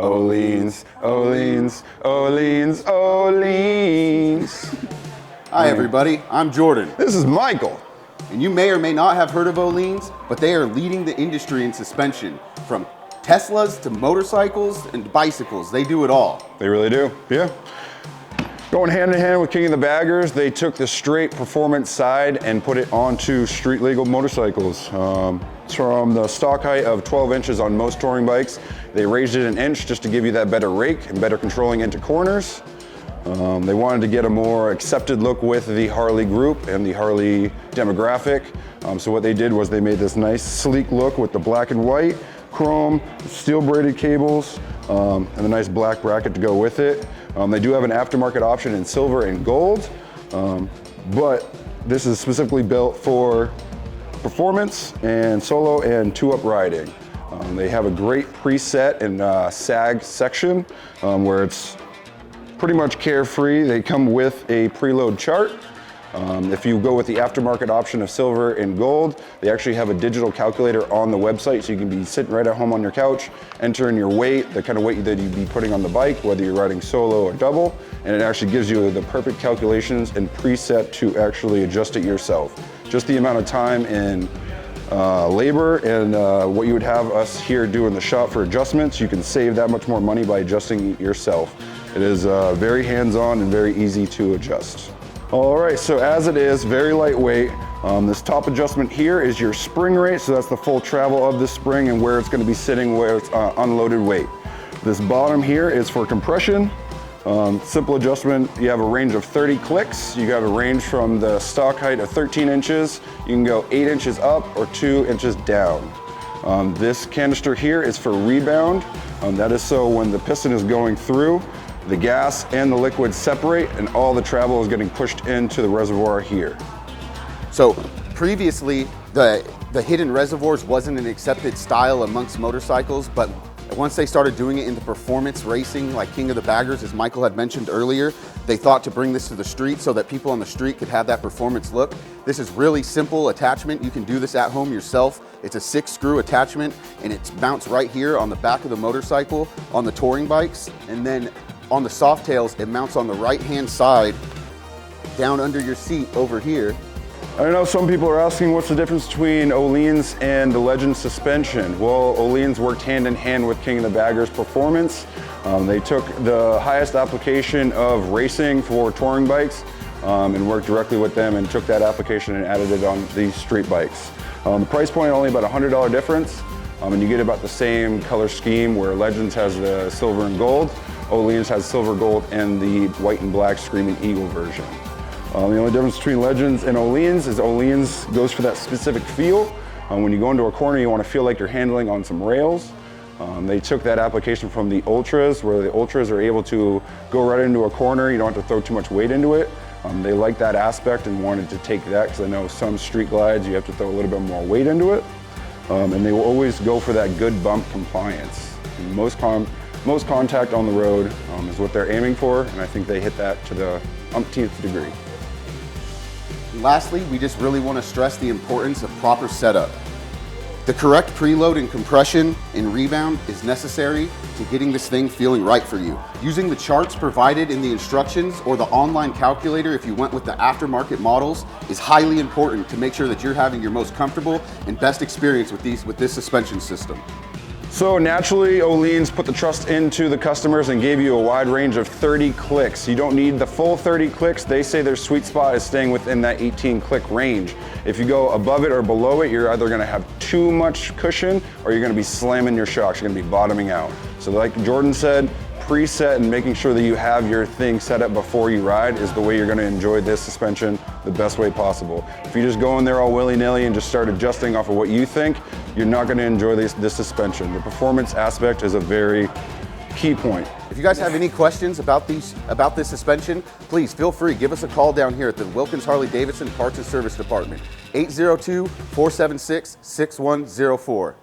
Öhlins, Öhlins, Öhlins, Öhlins. Hi everybody, I'm Jordan. This is Michael. And you may or may not have heard of Öhlins, but they are leading the industry in suspension. From Teslas to motorcycles and bicycles, they do it all. They really do, yeah. Going hand in hand with King of the Baggers, they took the straight performance side and put it onto street legal motorcycles. From the stock height of 12 inches on most touring bikes, they raised it an inch just to give you that better rake and better controlling into corners. They wanted to get a more accepted look with the Harley group and the Harley demographic. So what they did was they made this nice sleek look with the black and white, chrome, steel braided cables, and a nice black bracket to go with it. They do have an aftermarket option in silver and gold, but this is specifically built for performance and solo and two-up riding. They have a great preset and sag section where it's pretty much carefree. They come with a preload chart. If you go with the aftermarket option of silver and gold, they actually have a digital calculator on the website, so you can be sitting right at home on your couch, entering your weight, the kind of weight that you'd be putting on the bike, whether you're riding solo or double, and it actually gives you the perfect calculations and preset to actually adjust it yourself. Just the amount of time and labor and what you would have us here do in the shop for adjustments, you can save that much more money by adjusting it yourself. It is very hands-on and very easy to adjust. All right, so as it is, very lightweight. This top adjustment here is your spring rate, so that's the full travel of the spring and where it's gonna be sitting where it's unloaded weight. This bottom here is for compression. Simple adjustment, you have a range of 30 clicks. You have a range from the stock height of 13 inches. You can go 8 inches up or 2 inches down. This canister here is for rebound. That is so when the piston is going through, the gas and the liquid separate and all the travel is getting pushed into the reservoir here. So previously, the hidden reservoirs wasn't an accepted style amongst motorcycles, but once they started doing it in the performance racing, like King of the Baggers, as Michael had mentioned earlier, they thought to bring this to the street so that people on the street could have that performance look. This is really simple attachment. You can do this at home yourself. It's a 6-screw attachment and it mounts right here on the back of the motorcycle on the touring bikes. And then on the soft tails, it mounts on the right-hand side down under your seat over here. I know some people are asking what's the difference between Öhlins and the Legend suspension. Well, Öhlins worked hand in hand with King of the Baggers performance. They took the highest application of racing for touring bikes and worked directly with them and took that application and added it on these street bikes. The price point only about $100 difference, and you get about the same color scheme where Legends has the silver and gold. Öhlins has silver, gold, and the white and black Screamin Eagle version. The only difference between Legends and Öhlins is Öhlins goes for that specific feel. When you go into a corner, you want to feel like you're handling on some rails. They took that application from the Ultras, where the Ultras are able to go right into a corner. You don't have to throw too much weight into it. They like that aspect and wanted to take that, because I know some street glides, you have to throw a little bit more weight into it. And they will always go for that good bump compliance. Most contact on the road is what they're aiming for, and I think they hit that to the umpteenth degree. Lastly, we just really want to stress the importance of proper setup. The correct preload and compression and rebound is necessary to getting this thing feeling right for you. Using the charts provided in the instructions or the online calculator if you went with the aftermarket models is highly important to make sure that you're having your most comfortable and best experience with this suspension system. So naturally, Öhlins put the trust into the customers and gave you a wide range of 30 clicks. You don't need the full 30 clicks. They say their sweet spot is staying within that 18 click range. If you go above it or below it, you're either gonna have too much cushion or you're gonna be slamming your shocks, you're gonna be bottoming out. So like Jordan said, preset and making sure that you have your thing set up before you ride is the way you're gonna enjoy this suspension the best way possible. If you just go in there all willy-nilly and just start adjusting off of what you think, you're not gonna enjoy this suspension. The performance aspect is a very key point. If you guys have any questions about this suspension, please feel free, give us a call down here at the Wilkins Harley-Davidson Parts and Service Department, 802-476-6104.